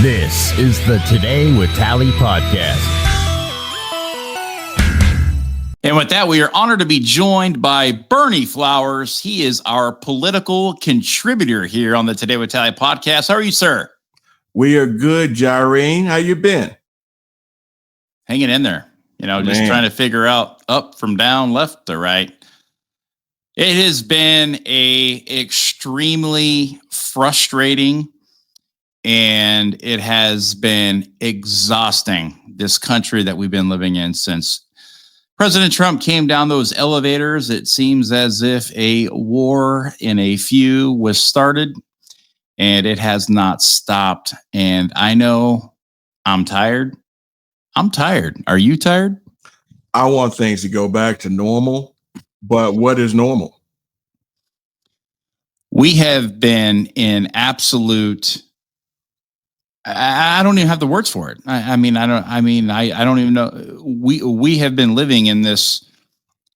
This is the Today with Tally podcast. And with that, we are honored to be joined by Berney Flowers. He is our political contributor here on the Today with Tally podcast. How are you, sir? We are good, Jyrene. How you been? Hanging in there. Just trying to figure out up from down, left to right. It has been a extremely frustrating and it has been exhausting, this country that we've been living in since President Trump came down those elevators. It seems as if a war in a few was started, and it has not stopped. And I know I'm tired. I'm tired. Are you tired? I want things to go back to normal, but what is normal? We have been in absolute, I don't even have the words for it. I don't even know. We have been living in this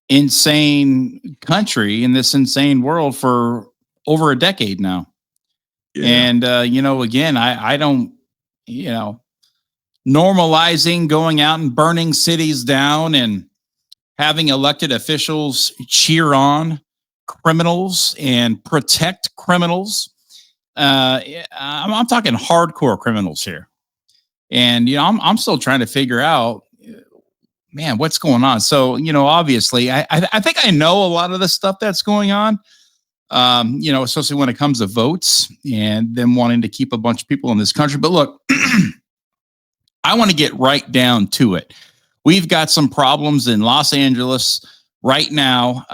insane country, in this insane world for over a decade now. Yeah. And, again, I don't, normalizing going out and burning cities down and having elected officials cheer on criminals and protect criminals. I'm talking hardcore criminals here. And, I'm still trying to figure out, man, what's going on? So, obviously, I think I know a lot of the stuff that's going on, especially when it comes to votes and them wanting to keep a bunch of people in this country. But look, I want to get right down to it. We've got some problems in Los Angeles right now.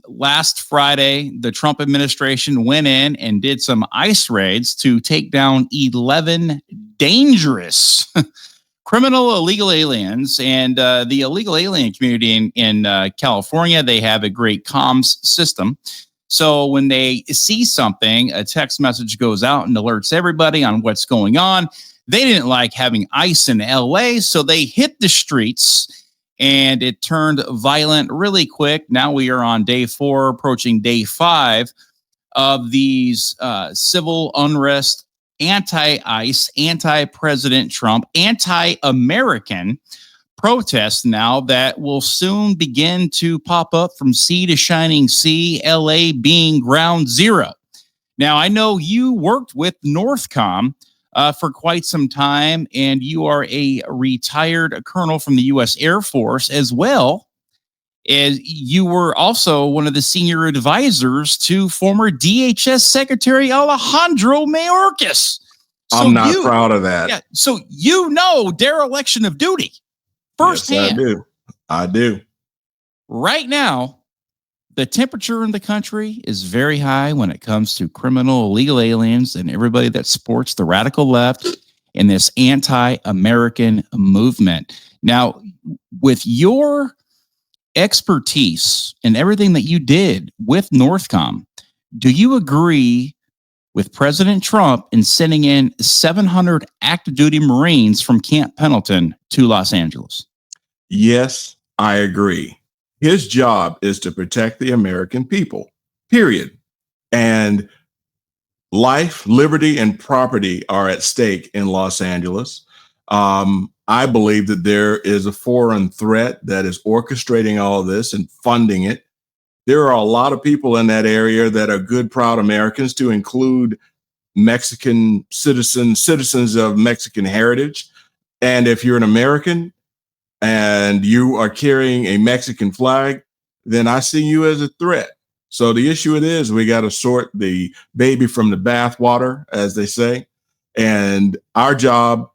Last Friday, the Trump administration went in and did some ICE raids to take down 11 dangerous criminal illegal aliens. And the illegal alien community in California, they have a great comms system. So when they see something, a text message goes out and alerts everybody on what's going on. They didn't like having ICE in LA, so they hit the streets and it turned violent really quick. Now we are on day 4, approaching day 5 of these civil unrest, anti-ICE, anti-President Trump, anti-American protests now that will soon begin to pop up from sea to shining sea, LA being ground zero. Now, I know you worked with Northcom for quite some time, and you are a retired colonel from the U.S. Air Force, as well as you were also one of the senior advisors to former DHS Secretary Alejandro Mayorkas. So I'm not proud of that. Yeah, so dereliction of duty firsthand. Yes, I do. Right now, the temperature in the country is very high when it comes to criminal illegal aliens and everybody that supports the radical left and this anti-American movement. Now, with your expertise and everything that you did with Northcom, do you agree with President Trump in sending in 700 active duty Marines from Camp Pendleton to Los Angeles? Yes, I agree. His job is to protect the American people, period. And life, liberty, and property are at stake in Los Angeles. I believe that there is a foreign threat that is orchestrating all of this and funding it. There are a lot of people in that area that are good, proud Americans, to include Mexican citizens of Mexican heritage. And if you're an American and you are carrying a Mexican flag, then I see you as a threat. So the issue is we got to sort the baby from the bathwater, as they say. And our job,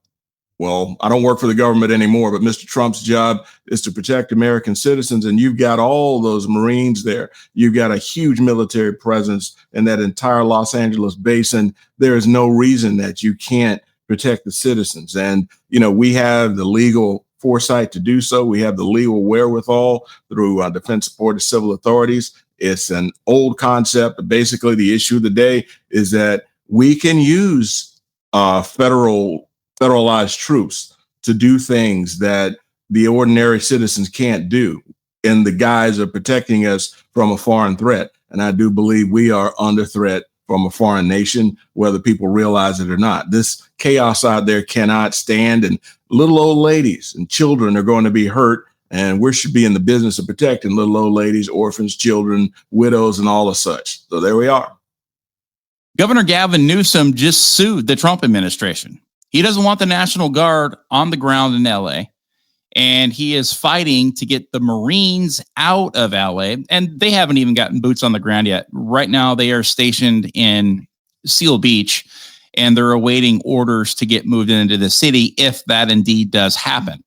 well, I don't work for the government anymore, but Mr. Trump's job is to protect American citizens. And you've got all those Marines there. You've got a huge military presence in that entire Los Angeles basin. There is no reason that you can't protect the citizens. And, we have the legal foresight to do so. We have the legal wherewithal through Defense Supported Civil Authorities. It's an old concept, but basically the issue of the day is that we can use federalized troops to do things that the ordinary citizens can't do in the guise of protecting us from a foreign threat. And I do believe we are under threat from a foreign nation, whether people realize it or not. This chaos out there cannot stand, and little old ladies and children are going to be hurt. And we should be in the business of protecting little old ladies, orphans, children, widows, and all of such. So there we are. Governor Gavin Newsom just sued the Trump administration. He doesn't want the National Guard on the ground in LA, and he is fighting to get the Marines out of LA, and they haven't even gotten boots on the ground yet. Right now, they are stationed in Seal Beach, and they're awaiting orders to get moved into the city if that indeed does happen.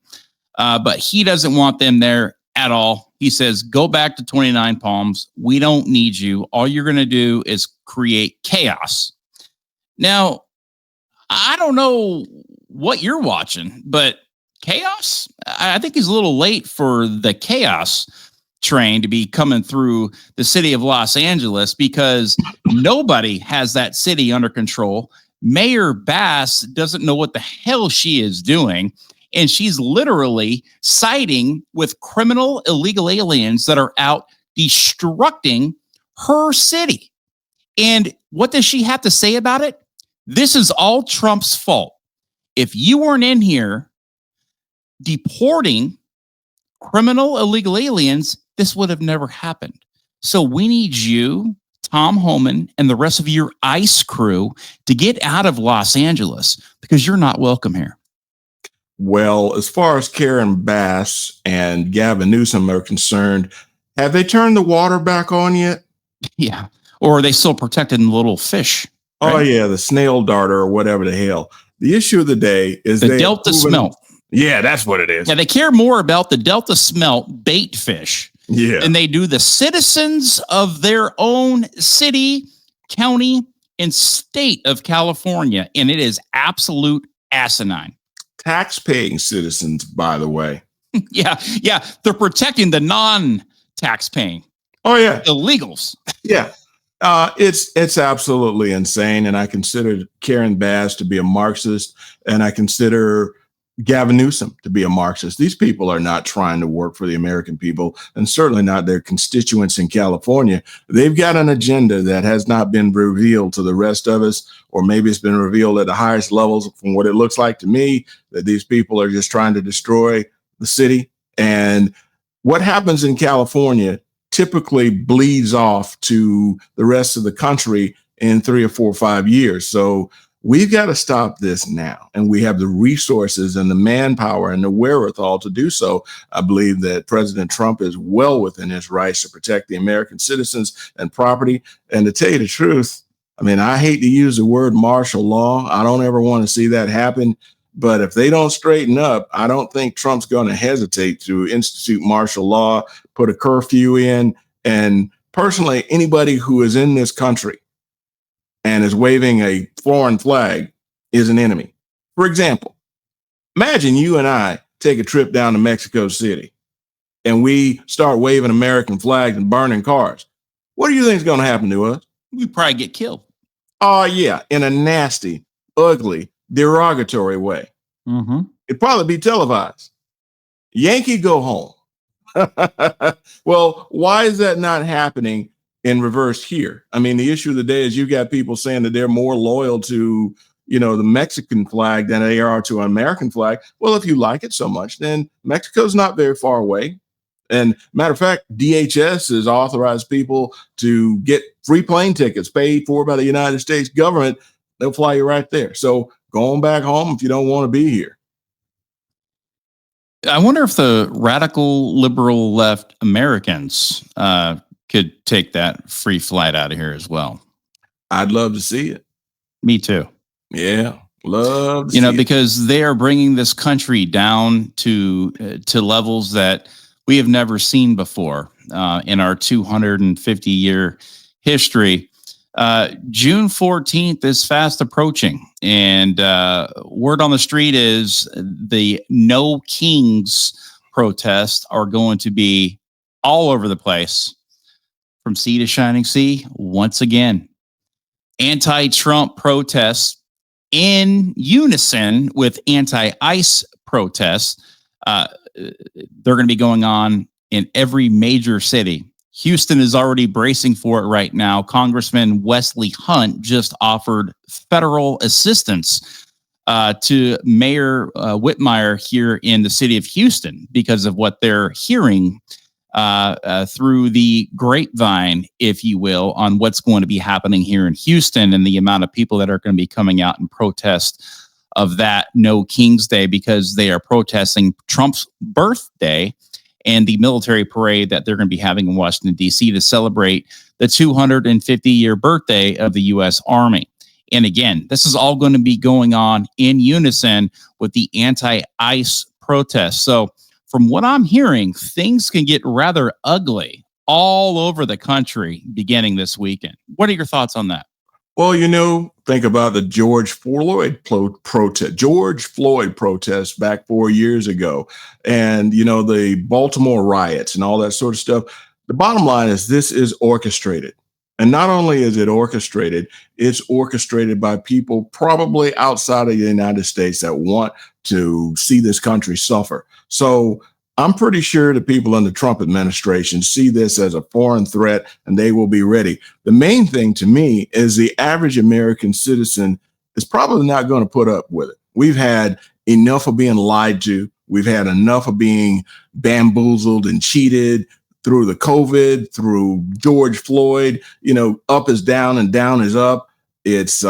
But he doesn't want them there at all. He says, go back to 29 Palms. We don't need you. All you're going to do is create chaos. Now, I don't know what you're watching, but chaos? I think he's a little late for the chaos train to be coming through the city of Los Angeles, because nobody has that city under control. Mayor Bass doesn't know what the hell she is doing. And she's literally siding with criminal illegal aliens that are out destructing her city. And what does she have to say about it? This is all Trump's fault. If you weren't in here deporting criminal illegal aliens, this would have never happened. So we need you, Tom Homan, and the rest of your ICE crew to get out of Los Angeles, because you're not welcome here. Well, as far as Karen Bass and Gavin Newsom are concerned, have they turned the water back on yet? Yeah. Or are they still protecting little fish? Right? Oh, yeah, the snail darter or whatever the hell. The issue of the day is the Delta smelt. Yeah, that's what it is. Yeah, they care more about the Delta smelt bait fish than they do the citizens of their own city, county, and state of California. And it is absolute asinine. Tax-paying citizens, by the way. Yeah. They're protecting the non-tax-paying. Oh, yeah. Illegals. Yeah. It's absolutely insane. And I consider Karen Bass to be a Marxist, and I consider Gavin Newsom to be a Marxist. These people are not trying to work for the American people, and certainly not their constituents in California. They've got an agenda that has not been revealed to the rest of us, or maybe it's been revealed at the highest levels. From what it looks like to me, that these people are just trying to destroy the city. And what happens in California typically bleeds off to the rest of the country in 3 or 4 or 5 years. So we've got to stop this now, and we have the resources and the manpower and the wherewithal to do so. I believe that President Trump is well within his rights to protect the American citizens and property. And to tell you the truth, I mean, I hate to use the word martial law. I don't ever want to see that happen. But if they don't straighten up, I don't think Trump's going to hesitate to institute martial law, put a curfew in. And personally, anybody who is in this country and is waving a foreign flag is an enemy. For example, imagine you and I take a trip down to Mexico City and we start waving American flags and burning cars. What do you think is going to happen to us? We probably get killed. Oh, yeah, in a nasty, ugly, derogatory way. Mm-hmm. It'd probably be televised. Yankee, go home. Well, why is that not happening in reverse here? I mean, the issue of the day is you got people saying that they're more loyal to, the Mexican flag than they are to an American flag. Well, if you like it so much, then Mexico's not very far away. And matter of fact, DHS has authorized people to get free plane tickets paid for by the United States government. They'll fly you right there. So go on back home if you don't want to be here. I wonder if the radical liberal left Americans could take that free flight out of here as well. I'd love to see it. Me too. Yeah, love to see it. Because they are bringing this country down to levels that we have never seen before in our 250-year history. June 14th is fast approaching, and word on the street is the No Kings protests are going to be all over the place, from sea to shining sea once again. Anti-Trump protests in unison with anti-ICE protests. They're going to be going on in every major city Houston is already bracing for it right now. Congressman Wesley Hunt just offered federal assistance to Mayor Whitmire here in the city of Houston because of what they're hearing through the grapevine, if you will, on what's going to be happening here in Houston and the amount of people that are going to be coming out in protest of that No King's Day, because they are protesting Trump's birthday and the military parade that they're going to be having in Washington, D.C. to celebrate the 250-year birthday of the U.S. Army. And again, this is all going to be going on in unison with the anti-ICE protests. So from what I'm hearing, things can get rather ugly all over the country beginning this weekend. What are your thoughts on that? Well, think about the George Floyd protest back 4 years ago, and, the Baltimore riots and all that sort of stuff. The bottom line is this is orchestrated. And not only is it orchestrated, it's orchestrated by people probably outside of the United States that want to see this country suffer. So I'm pretty sure the people in the Trump administration see this as a foreign threat, and they will be ready. The main thing to me is the average American citizen is probably not going to put up with it. We've had enough of being lied to. We've had enough of being bamboozled and cheated through the COVID, through George Floyd. Up is down and down is up. It's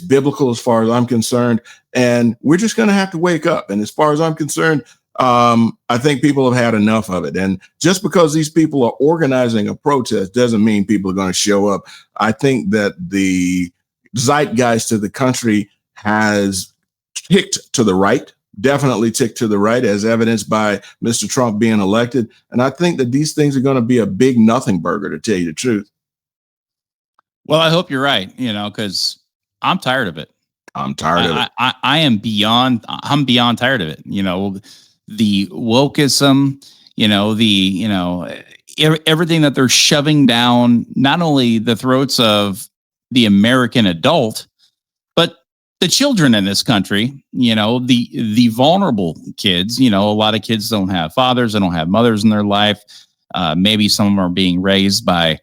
biblical as far as I'm concerned, and we're just going to have to wake up. And as far as I'm concerned, I think people have had enough of it. And just because these people are organizing a protest doesn't mean people are going to show up. I think that the zeitgeist of the country has ticked to the right, definitely ticked to the right, as evidenced by Mr. Trump being elected. And I think that these things are going to be a big nothing burger, to tell you the truth. Well, I hope you're right, because I'm tired of it. I'm tired of it. I'm beyond tired of it. The wokeism, everything that they're shoving down, not only the throats of the American adult, but the children in this country, the vulnerable kids. A lot of kids don't have fathers, they don't have mothers in their life. Maybe some of them are being raised by,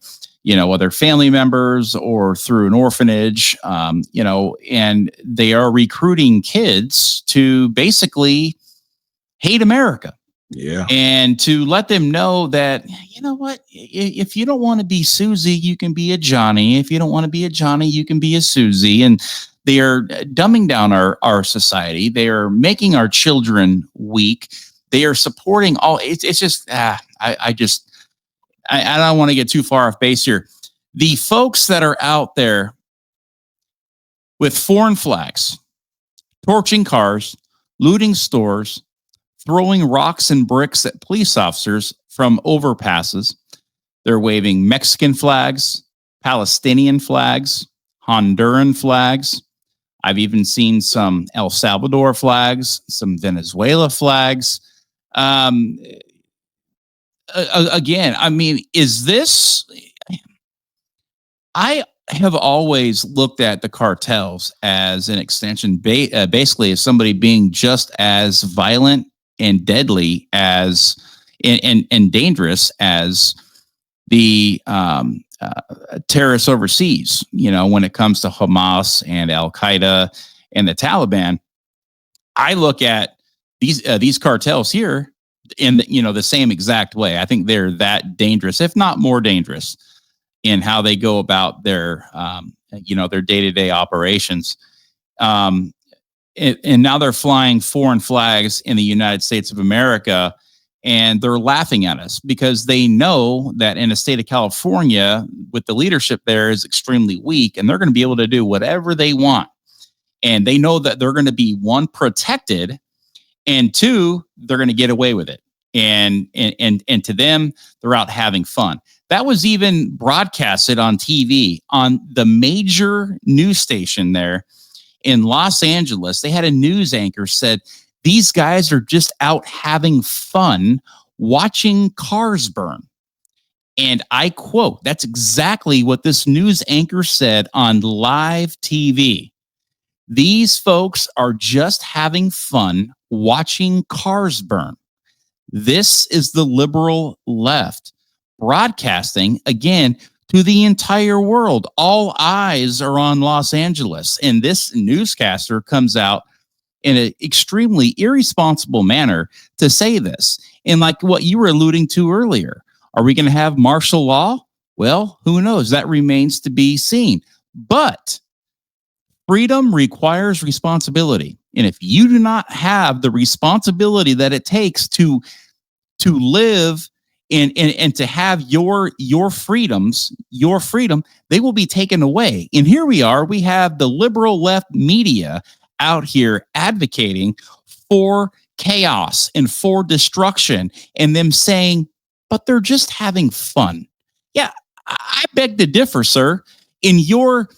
other family members or through an orphanage, and they are recruiting kids to basically hate America. Yeah. And to let them know that, if you don't want to be Susie, you can be a Johnny. If you don't want to be a Johnny, you can be a Susie. And they are dumbing down our society. They are making our children weak. They are supporting it's just, I don't want to get too far off base here. The folks that are out there with foreign flags, torching cars, looting stores, throwing rocks and bricks at police officers from overpasses. They're waving Mexican flags, Palestinian flags, Honduran flags. I've even seen some El Salvador flags, some Venezuela flags. Again, is this... I have always looked at the cartels as an extension, basically as somebody being just as violent and deadly as and dangerous as the terrorists overseas. When it comes to Hamas and Al Qaeda and the Taliban, I look at these cartels here in the same exact way. I think they're that dangerous, if not more dangerous, in how they go about their their day-to-day operations. And now they're flying foreign flags in the United States of America, and they're laughing at us because they know that in the state of California, with the leadership there is extremely weak, and they're going to be able to do whatever they want. And they know that they're going to be, one, protected, and two, they're going to get away with it. And to them, they're out having fun. That was even broadcasted on TV on the major news station there in Los Angeles. They had a news anchor said, these guys are just out having fun watching cars burn. And I quote, that's exactly what this news anchor said on live TV. These folks are just having fun watching cars burn. This is the liberal left. broadcasting again to the entire world. All eyes are on Los Angeles. And this newscaster comes out in an extremely irresponsible manner to say this. And like what you were alluding to earlier, are we going to have martial law? Well, who knows? That remains to be seen. But freedom requires responsibility. And if you do not have the responsibility that it takes to live and to have your freedom, they will be taken away. And here we are. We have the liberal left media out here advocating for chaos and for destruction, and them saying, but they're just having fun. Yeah, I beg to differ, sir. In your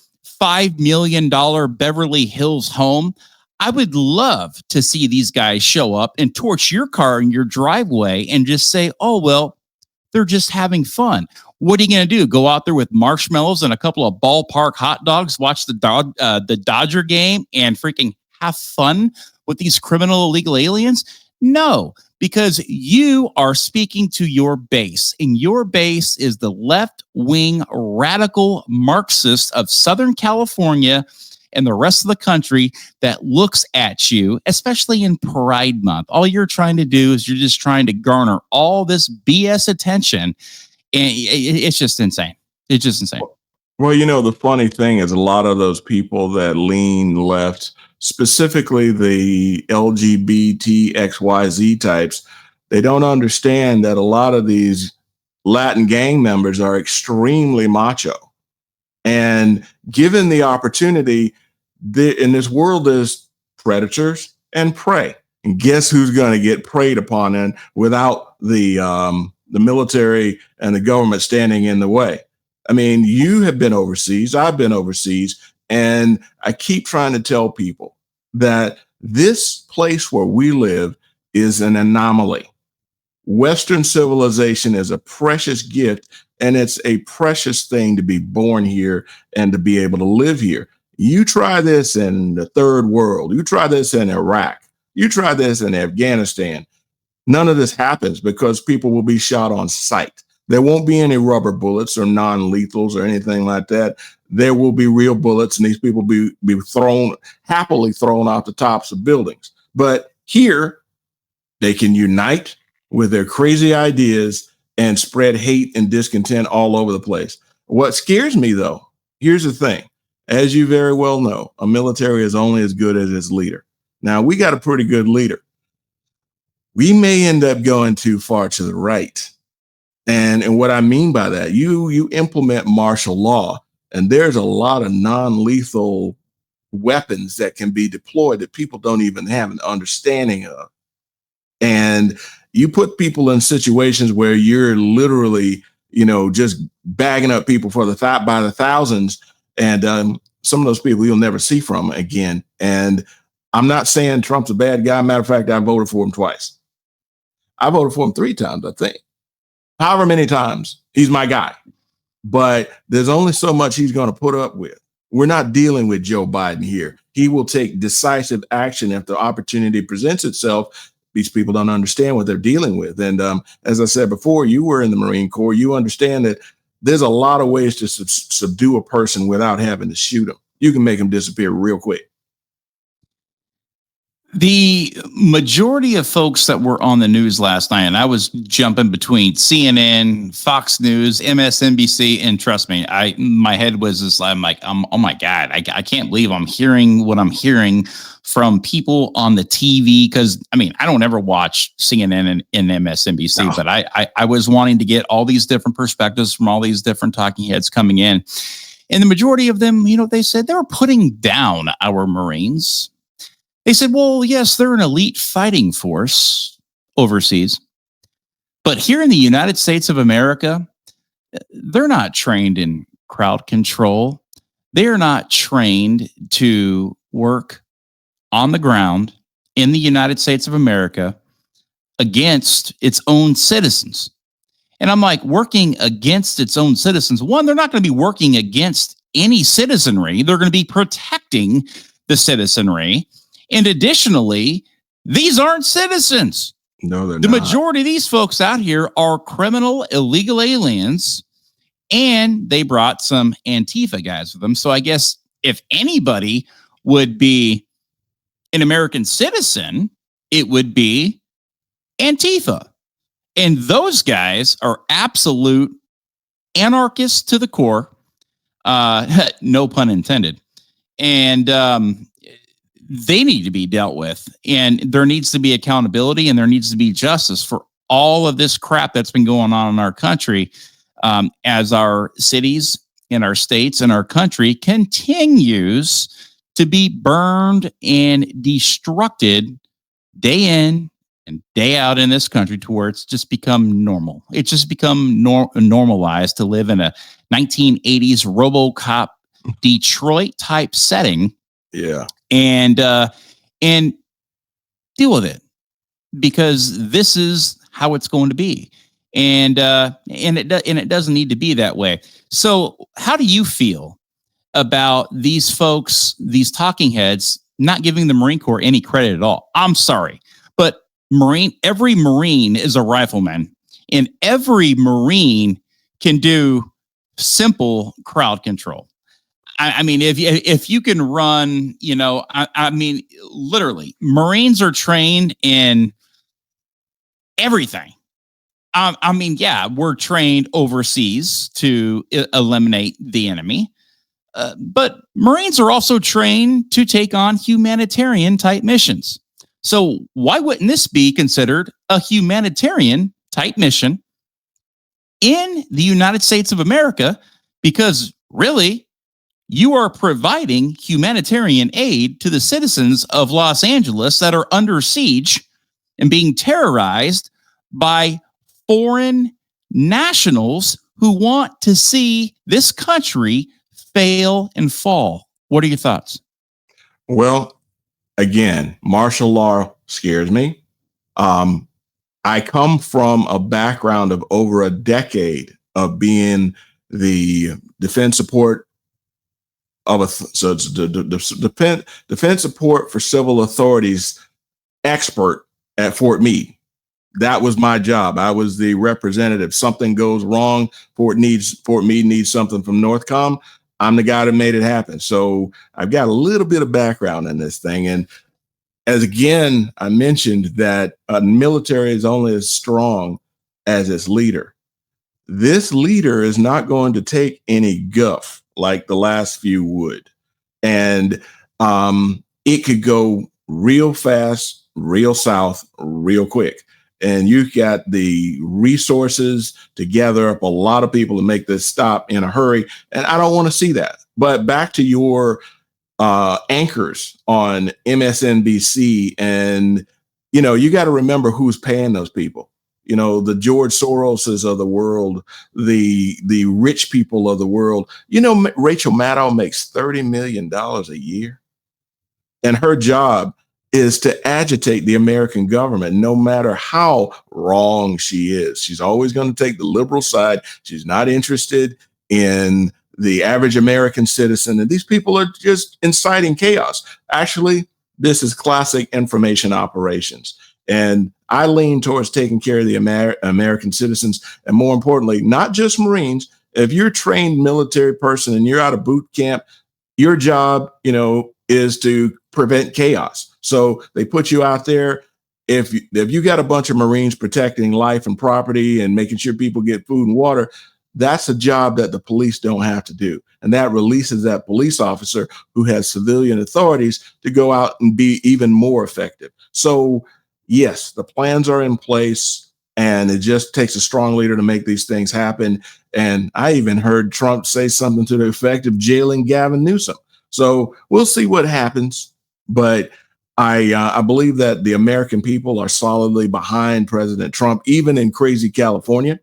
$5 million Beverly Hills home, I would love to see these guys show up and torch your car in your driveway and just say, oh, well, they're just having fun. What are you going to do? Go out there with marshmallows and a couple of ballpark hot dogs, watch the Dodger game, and freaking have fun with these criminal illegal aliens? No, because you are speaking to your base, and your base is the left-wing radical Marxist of Southern California and the rest of the country that looks at you, especially in Pride Month. All you're trying to do is you're just trying to garner all this BS attention. And it's just insane. It's just insane. Well, you know, the funny thing is a lot of those people that lean left, specifically the LGBT XYZ types, they don't understand that a lot of these Latin gang members are extremely macho. And given the opportunity, in this world, there's predators and prey. And guess who's going to get preyed upon and without the military and the government standing in the way? I mean, you have been overseas. I've been overseas. And I keep trying to tell people that this place where we live is an anomaly. Western civilization is a precious gift, and it's a precious thing to be born here and to be able to live here. You try this in the third world. You try this in Iraq. You try this in Afghanistan. None of this happens because people will be shot on sight. There won't be any rubber bullets or non-lethals or anything like that. There will be real bullets, and these people be happily thrown off the tops of buildings. But here, they can unite with their crazy ideas and spread hate and discontent all over the place. What scares me, though, here's the thing. As you very well know, a military is only as good as its leader. Now, we got a pretty good leader. We may end up going too far to the right. And what I mean by that, you implement martial law, and there's a lot of non-lethal weapons that can be deployed that people don't even have an understanding of. And you put people in situations where you're literally, just bagging up people by the thousands. And some of those people you'll never see from again. And I'm not saying Trump's a bad guy. Matter of fact, I voted for him twice. I voted for him 3 times, I think. However many times, he's my guy. But there's only so much he's going to put up with. We're not dealing with Joe Biden here. He will take decisive action if the opportunity presents itself. These people don't understand what they're dealing with. And as I said before, you were in the Marine Corps. You understand that there's a lot of ways to subdue a person without having to shoot them. You can make them disappear real quick. The majority of folks that were on the news last night, and I was jumping between CNN, Fox News, MSNBC, and trust me, my head was just, I'm like, oh my God, I can't believe I'm hearing what I'm hearing from people on the TV. Because I don't ever watch CNN and MSNBC, no. But I was wanting to get all these different perspectives from all these different talking heads coming in. And the majority of them, they said they were putting down our Marines. They said, well, yes, they're an elite fighting force overseas. But here in the United States of America, they're not trained in crowd control. They are not trained to work on the ground in the United States of America against its own citizens. And I'm like, working against its own citizens. One, they're not going to be working against any citizenry. They're going to be protecting the citizenry. And additionally, these aren't citizens. No, they're The not. majority of these folks out here are criminal, illegal aliens, and they brought some Antifa guys with them. So I guess if anybody would be an American citizen, it would be Antifa. And those guys are absolute anarchists to the core. No pun intended. And they need to be dealt with. And there needs to be accountability, and there needs to be justice for all of this crap that's been going on in our country, as our cities and our states and our country continues to be burned and destructed day in and day out in this country, to where it's just become normal. It's just become normalized to live in a 1980s RoboCop Detroit type setting. Yeah. And deal with it, because this is how it's going to be. And it doesn't need to be that way. So how do you feel about these folks, these talking heads, not giving the Marine Corps any credit at all? I'm sorry, but every Marine is a rifleman, and every Marine can do simple crowd control. I mean, if you can run, I mean, literally, Marines are trained in everything. I mean, yeah, we're trained overseas to eliminate the enemy. But Marines are also trained to take on humanitarian type missions. So why wouldn't this be considered a humanitarian type mission in the United States of America? Because really, you are providing humanitarian aid to the citizens of Los Angeles that are under siege and being terrorized by foreign nationals who want to see this country fail and fall. What are your thoughts? Well, again, martial law scares me. I come from a background of over a decade of being the defense support of so it's the defense support for civil authorities expert at Fort Meade. That was my job. I was the representative. Something goes wrong, Fort Meade needs something from Northcom. I'm the guy that made it happen. So I've got a little bit of background in this thing. And as again, I mentioned that military is only as strong as its leader. This leader is not going to take any guff like the last few would. And it could go real fast, real south, real quick. And you've got the resources to gather up a lot of people to make this stop in a hurry. And I don't want to see that. But back to your anchors on MSNBC, and, you got to remember who's paying those people. The George Soroses of the world, the rich people of the world. Rachel Maddow makes $30 million a year. And her job is to agitate the American government, no matter how wrong she is. She's always going to take the liberal side. She's not interested in the average American citizen. And these people are just inciting chaos. Actually, this is classic information operations. And I lean towards taking care of the American citizens. And more importantly, not just Marines. If you're a trained military person and you're out of boot camp, your job, is to prevent chaos. So they put you out there. If you got a bunch of Marines protecting life and property and making sure people get food and water, that's a job that the police don't have to do. And that releases that police officer who has civilian authorities to go out and be even more effective. So yes, the plans are in place, and it just takes a strong leader to make these things happen. And I even heard Trump say something to the effect of jailing Gavin Newsom. So we'll see what happens. But I believe that the American people are solidly behind President Trump, even in crazy California.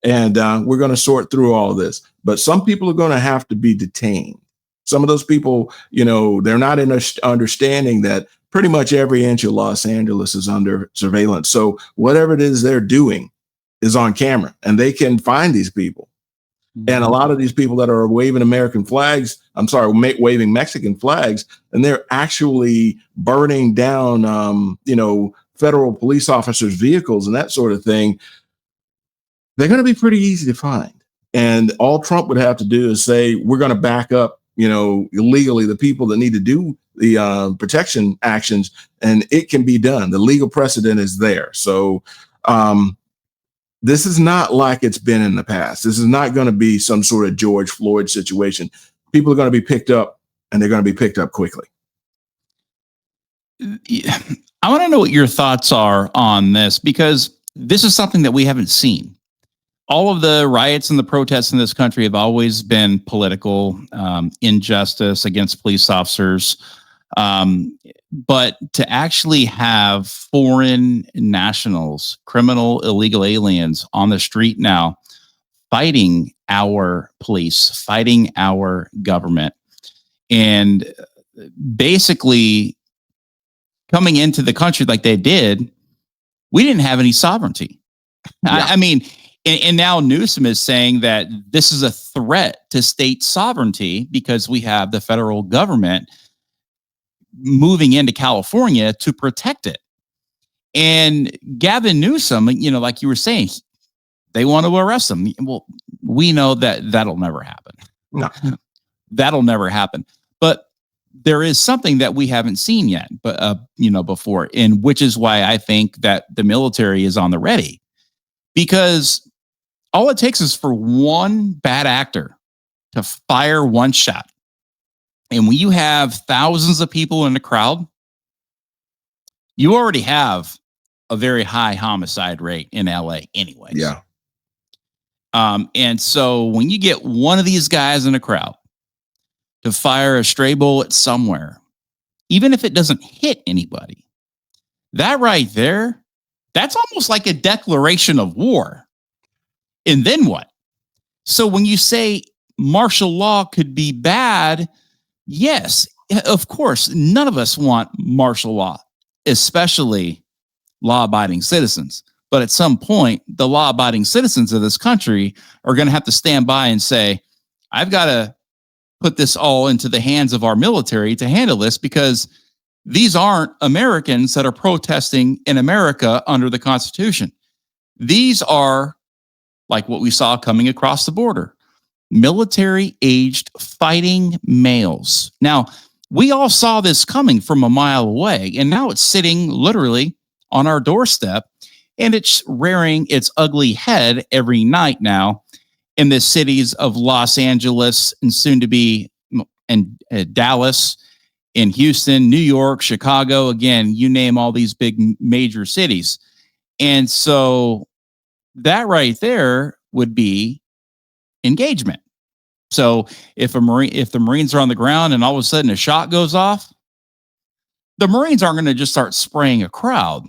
And we're going to sort through all of this. But some people are going to have to be detained. Some of those people, they're not in understanding that pretty much every inch of Los Angeles is under surveillance. So whatever it is they're doing is on camera, and they can find these people. And a lot of these people that are waving waving Mexican flags, and they're actually burning down, federal police officers' vehicles and that sort of thing, they're going to be pretty easy to find. And all Trump would have to do is say, we're going to back up, illegally the people that need to do the protection actions, and it can be done. The legal precedent is there. So this is not like it's been in the past. This is not going to be some sort of George Floyd situation. People are going to be picked up, and they're going to be picked up quickly. I want to know what your thoughts are on this, because this is something that we haven't seen. All of the riots and the protests in this country have always been political, injustice against police officers. But to actually have foreign nationals, criminal, illegal aliens on the street now, fighting our police, fighting our government, and basically coming into the country like they did, we didn't have any sovereignty. Yeah. I mean, and now Newsom is saying that this is a threat to state sovereignty because we have the federal government moving into California to protect it. And Gavin Newsom, like you were saying, they want to arrest him. Well, we know that that'll never happen. No, that'll never happen. But there is something that we haven't seen yet, before, and which is why I think that the military is on the ready, because all it takes is for one bad actor to fire one shot. And when you have thousands of people in the crowd, you already have a very high homicide rate in LA anyways. Yeah. And so when you get one of these guys in a crowd to fire a stray bullet somewhere, even if it doesn't hit anybody, that right there, that's almost like a declaration of war. And then what? So when you say martial law could be bad, yes, of course, none of us want martial law, especially law-abiding citizens. But at some point, the law-abiding citizens of this country are going to have to stand by and say, I've got to put this all into the hands of our military to handle this, because these aren't Americans that are protesting in America under the Constitution. These are like what we saw coming across the border, military-aged fighting males. Now, we all saw this coming from a mile away, and now it's sitting literally on our doorstep, and it's rearing its ugly head every night now in the cities of Los Angeles and soon to be in Dallas, in Houston, New York, Chicago. Again, you name all these big major cities. And so that right there would be engagement. So if the Marines are on the ground and all of a sudden a shot goes off, the Marines aren't going to just start spraying a crowd.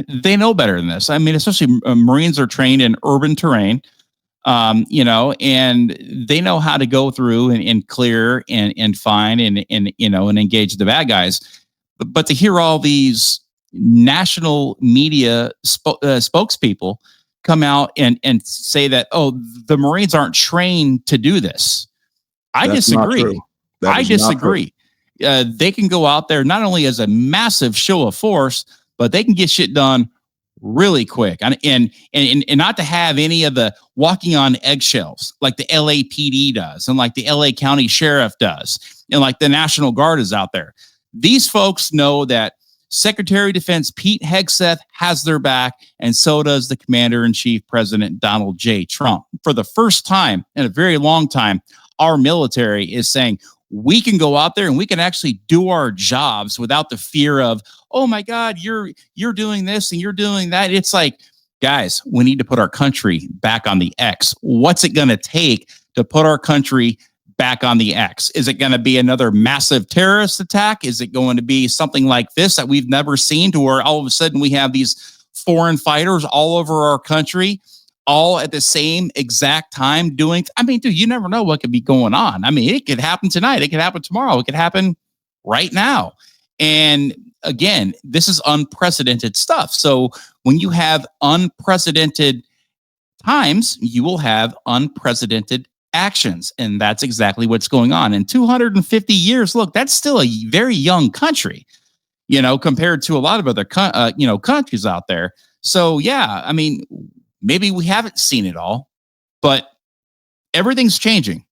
They know better than this. I mean, especially Marines are trained in urban terrain, and they know how to go through and clear and find and engage the bad guys. But to hear all these national media spokespeople come out and say that, the Marines aren't trained to do this. I disagree. I disagree. They can go out there not only as a massive show of force, but they can get shit done really quick. And not to have any of the walking on eggshells like the LAPD does and like the LA County Sheriff does and like the National Guard is out there. These folks know that Secretary of Defense Pete Hegseth has their back, and so does the Commander-in-Chief, President Donald J. Trump. For the first time in a very long time, our military is saying we can go out there and we can actually do our jobs without the fear of, oh my God, you're doing this and you're doing that. It's like, guys, we need to put our country back on the X. What's it going to take to put our country back on the X? Is it going to be another massive terrorist attack? Is it going to be something like this that we've never seen, to where all of a sudden we have these foreign fighters all over our country, all at the same exact time doing? I mean, dude, you never know what could be going on. I mean, it could happen tonight. It could happen tomorrow. It could happen right now. And again, this is unprecedented stuff. So when you have unprecedented times, you will have unprecedented actions. And that's exactly what's going on. In 250 years, look, that's still a very young country. compared to a lot of other, countries out there. So, yeah, I mean, maybe we haven't seen it all, but everything's changing.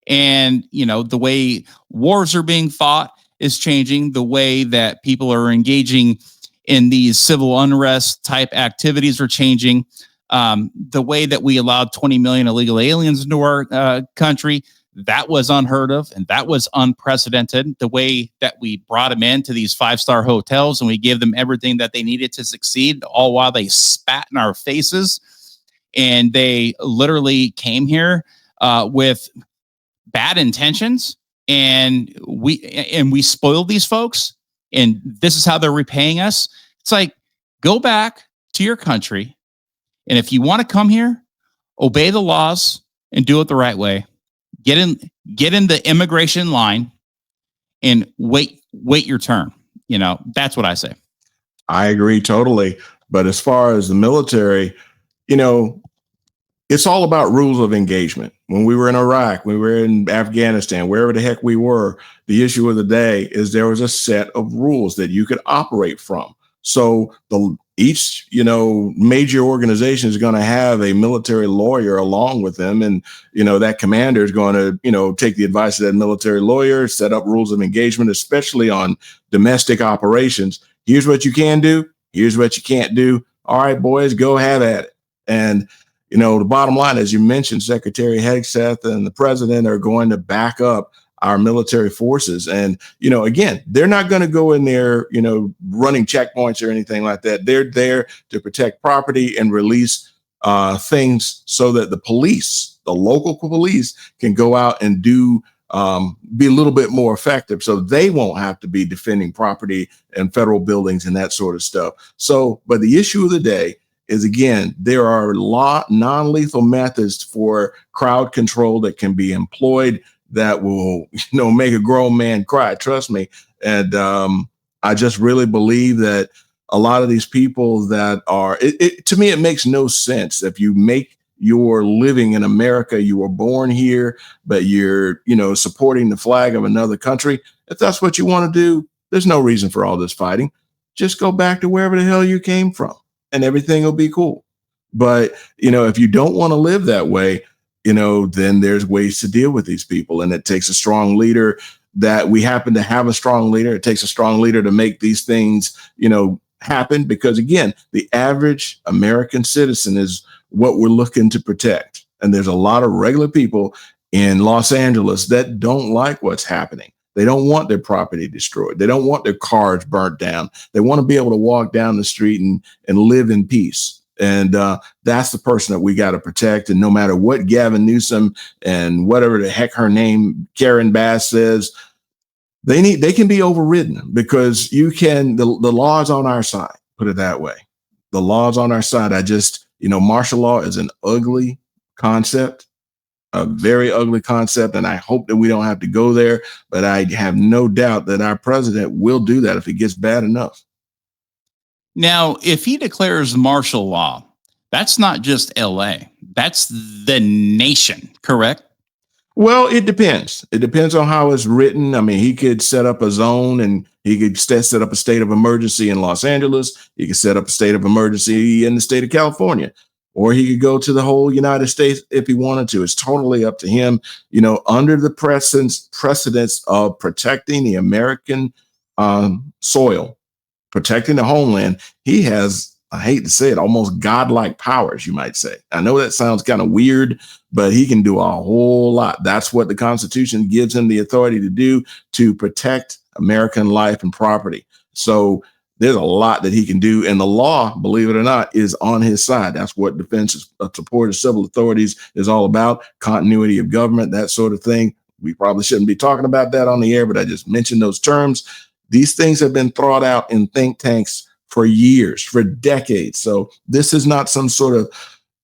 And, the way wars are being fought is changing. The way that people are engaging in these civil unrest type activities are changing. The way that we allowed 20 million illegal aliens into our country, that was unheard of and that was unprecedented. The way that we brought them into these 5-star hotels and we gave them everything that they needed to succeed, all while they spat in our faces. And they literally came here with bad intentions, and we spoiled these folks, and this is how they're repaying us. It's like, go back to your country, and if you want to come here, obey the laws and do it the right way. Get in the immigration line and wait your turn. That's what I say. I agree totally. But as far as the military, it's all about rules of engagement. When we were in Iraq, we were in Afghanistan, wherever the heck we were, the issue of the day is there was a set of rules that you could operate from. So each major organization is going to have a military lawyer along with them. And, that commander is going to, take the advice of that military lawyer, set up rules of engagement, especially on domestic operations. Here's what you can do. Here's what you can't do. All right, boys, go have at it. And, the bottom line, as you mentioned, Secretary Hegseth and the president are going to back up our military forces. And, again, they're not going to go in there, running checkpoints or anything like that. They're there to protect property and release things so that the local police can go out and be a little bit more effective, so they won't have to be defending property and federal buildings and that sort of stuff. So, but the issue of the day is, again, there are a lot non-lethal methods for crowd control that can be employed that will, make a grown man cry. Trust me. And I just really believe that a lot of these people that are, to me, it makes no sense. If you make your living in America, you were born here, but you're, supporting the flag of another country. If that's what you want to do, there's no reason for all this fighting. Just go back to wherever the hell you came from, and everything will be cool. But, if you don't want to live that way, then there's ways to deal with these people. And it takes a strong leader. That we happen to have a strong leader. It takes a strong leader to make these things, happen. Because, again, the average American citizen is what we're looking to protect. And there's a lot of regular people in Los Angeles that don't like what's happening. They don't want their property destroyed. They don't want their cars burnt down. They want to be able to walk down the street and live in peace. And that's the person that we got to protect. And no matter what Gavin Newsom and whatever the heck her name, Karen Bass, says, they can be overridden, because the law's on our side. Put it that way. The law's on our side. Martial law is an ugly concept. A very ugly concept, and I hope that we don't have to go there, but I have no doubt that our president will do that if it gets bad enough. Now, if he declares martial law, that's not just LA, that's the nation, correct? Well, it depends. It depends on how it's written. I mean, he could set up a zone, and he could set up a state of emergency in Los Angeles. He could set up a state of emergency in the state of California. Or he could go to the whole United States if he wanted to. It's totally up to him, under the precedence of protecting the American soil, protecting the homeland. He has, I hate to say it, almost godlike powers, you might say. I know that sounds kind of weird, but he can do a whole lot. That's what the Constitution gives him the authority to do, to protect American life and property. So there's a lot that he can do. And the law, believe it or not, is on his side. That's what defense support of civil authorities is all about. Continuity of government, that sort of thing. We probably shouldn't be talking about that on the air, but I just mentioned those terms. These things have been thought out in think tanks for years, for decades. So this is not some sort of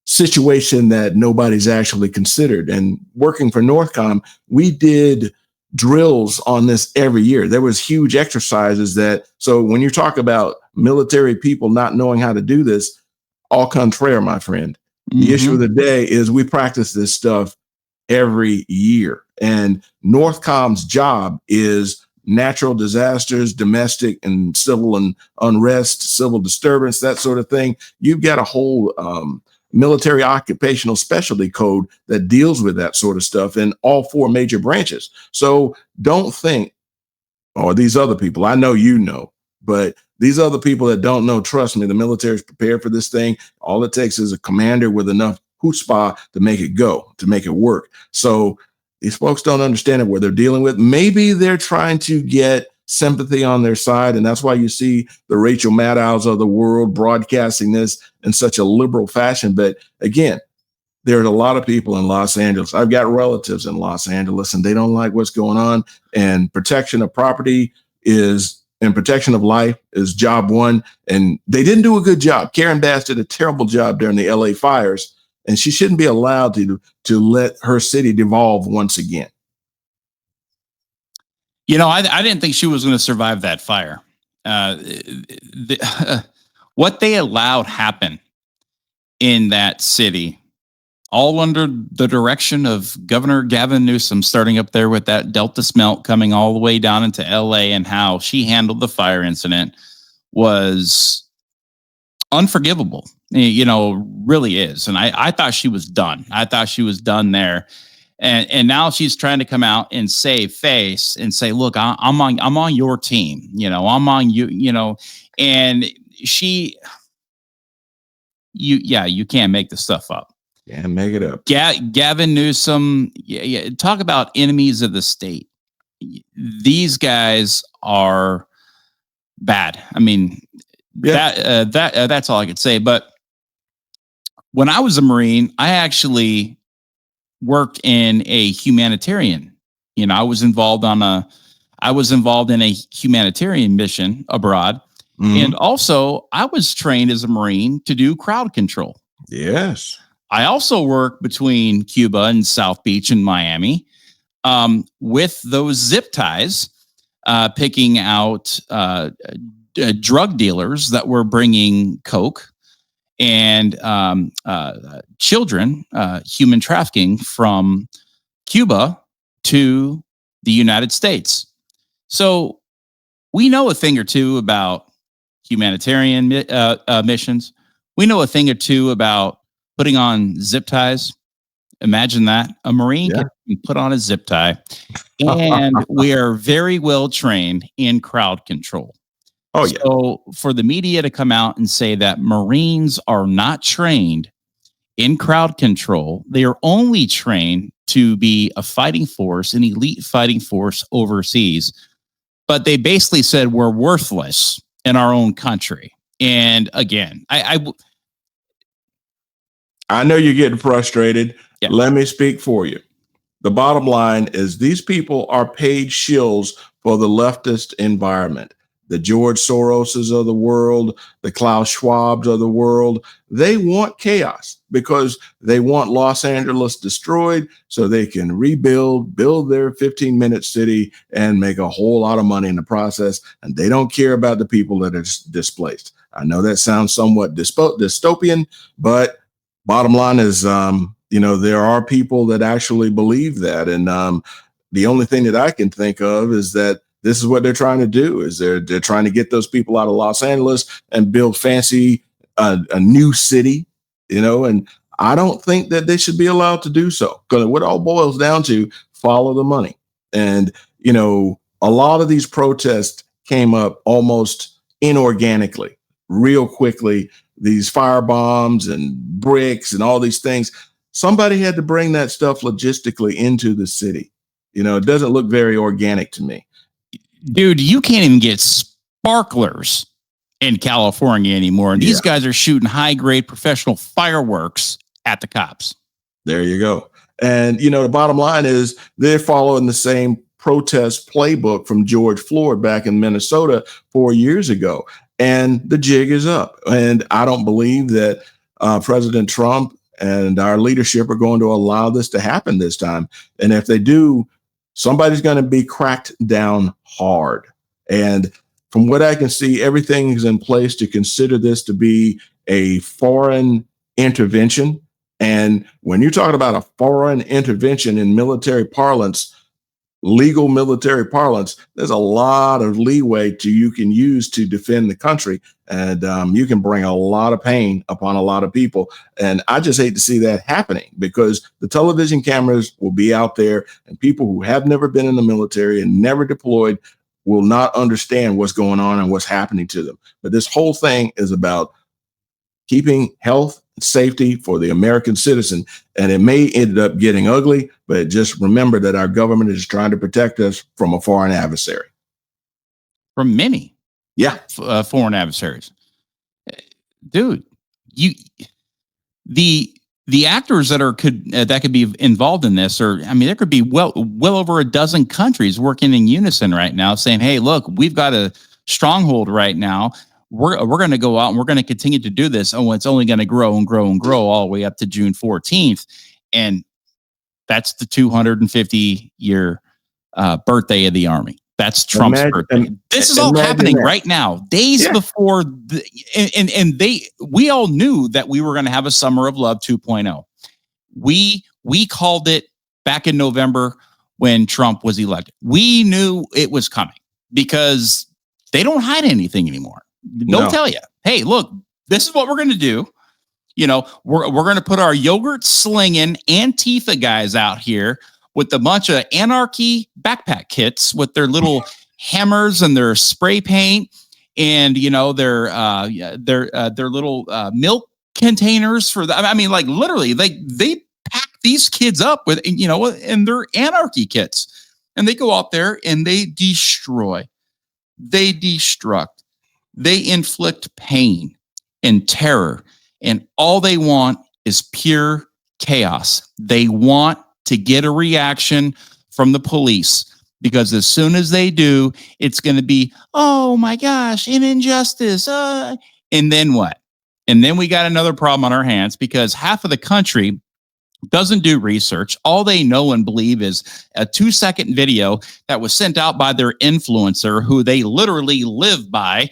situation that nobody's actually considered. And working for Northcom, we did drills on this every year. There was huge exercises so when you talk about military people not knowing how to do this, au contraire, my friend, the issue of the day is we practice this stuff every year. And Northcom's job is natural disasters, domestic and civil and unrest, civil disturbance, that sort of thing. You've got a whole military occupational specialty code that deals with that sort of stuff in all four major branches. So don't think, or these other people, I know you know, but these other people that don't know, trust me, the military is prepared for this thing. All it takes is a commander with enough chutzpah to make it go, to make it work. So these folks don't understand what they're dealing with. Maybe they're trying to get sympathy on their side, and that's why you see the Rachel Maddows of the world broadcasting this in such a liberal fashion. But again, there's a lot of people in Los Angeles. I've got relatives in Los Angeles, and they don't like what's going on. And protection of property and protection of life is job one. And they didn't do a good job. Karen Bass did a terrible job during the LA fires, and she shouldn't be allowed to let her city devolve once again. You know, I didn't think she was going to survive that fire. What they allowed happen in that city, all under the direction of Governor Gavin Newsom, starting up there with that Delta smelt coming all the way down into LA, and how she handled the fire incident was unforgivable. You know, really is. And I thought she was done. I thought she was done there. And now she's trying to come out and save face and say, look, I'm on your team. You know, I'm on you, and you can't make the stuff up. Yeah, make it up. Gavin Newsom, talk about enemies of the state. These guys are bad. I mean, that's all I could say. But when I was a Marine, I actually worked in a humanitarian. I was involved in a humanitarian mission abroad. Mm-hmm. And also I was trained as a Marine to do crowd control. Yes. I also work between Cuba and South Beach and Miami with those zip ties, picking out drug dealers that were bringing coke and children, human trafficking from Cuba to the United States. So we know a thing or two about humanitarian missions. We know a thing or two about putting on zip ties. Imagine that. A Marine can put on a zip tie. And we are very well trained in crowd control. Oh, yeah. So for the media to come out and say that Marines are not trained in crowd control, they are only trained to be a fighting force, an elite fighting force overseas. But they basically said we're worthless in our own country. And again, I know you're getting frustrated. Yeah. Let me speak for you. The bottom line is these people are paid shills for the leftist environment. The George Soroses of the world, the Klaus Schwabs of the world, they want chaos because they want Los Angeles destroyed so they can build their 15-minute city and make a whole lot of money in the process. And they don't care about the people that are displaced. I know that sounds somewhat dystopian, but bottom line is, there are people that actually believe that. And the only thing that I can think of is that this is what they're trying to do is they're trying to get those people out of Los Angeles and build fancy, a new city, and I don't think that they should be allowed to do so because what it all boils down to, follow the money. And, a lot of these protests came up almost inorganically, real quickly, these firebombs and bricks and all these things. Somebody had to bring that stuff logistically into the city. It doesn't look very organic to me. Dude, you can't even get sparklers in California anymore. And these guys are shooting high-grade professional fireworks at the cops. There you go. And, the bottom line is they're following the same protest playbook from George Floyd back in Minnesota 4 years ago. And the jig is up. And I don't believe that President Trump and our leadership are going to allow this to happen this time. And if they do, somebody's going to be cracked down hard. And from what I can see, everything is in place to consider this to be a foreign intervention. And when you're talking about a foreign intervention in military parlance, legal military parlance, there's a lot of leeway you can use to defend the country. And you can bring a lot of pain upon a lot of people. And I just hate to see that happening, because the television cameras will be out there, and people who have never been in the military and never deployed will not understand what's going on and what's happening to them. But this whole thing is about keeping health and safety for the American citizen. And it may end up getting ugly, but just remember that our government is trying to protect us from a foreign adversary. From many. Yeah. Foreign adversaries. Dude, the actors that could be involved in this, or I mean, there could be well over a dozen countries working in unison right now, saying, "Hey, look, we've got a stronghold right now. We're going to go out and we're going to continue to do this. Oh, it's only going to grow and grow and grow all the way up to June 14th, and that's the 250-year birthday of the Army. That's Trump's birthday. This is all happening right now, days before, we all knew that we were going to have a Summer of Love 2.0. We called it back in November when Trump was elected. We knew it was coming because they don't hide anything anymore. They'll tell you, hey, look, this is what we're going to do. You know, we're going to put our yogurt slinging Antifa guys out here with a bunch of anarchy backpack kits with their little hammers and their spray paint and, you know, their little milk containers for that. I mean, like literally, they pack these kids up with, you know, and their anarchy kits, and they go out there and they destroy, they destruct, they inflict pain and terror, and all they want is pure chaos. They want to get a reaction from the police, because as soon as they do, it's going to be, oh my gosh, an injustice. And then what? And then we got another problem on our hands, because half of the country doesn't do research. All they know and believe is a 2-second video that was sent out by their influencer, who they literally live by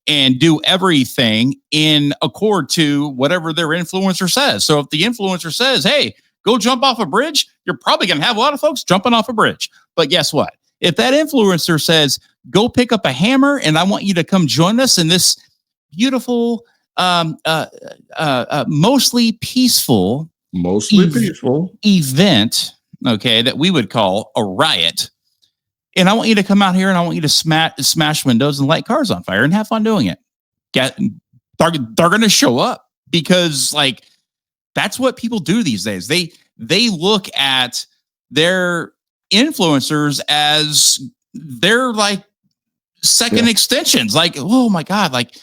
and do everything in accord to whatever their influencer says. So if the influencer says, hey, go jump off a bridge, you're probably going to have a lot of folks jumping off a bridge. But guess what? If that influencer says, go pick up a hammer and I want you to come join us in this beautiful, mostly peaceful event, okay, that we would call a riot. And I want you to come out here and I want you to smash windows and light cars on fire and have fun doing it. They're going to show up, because like, that's what people do these days. They look at their influencers as their like second extensions. Like, oh my God, like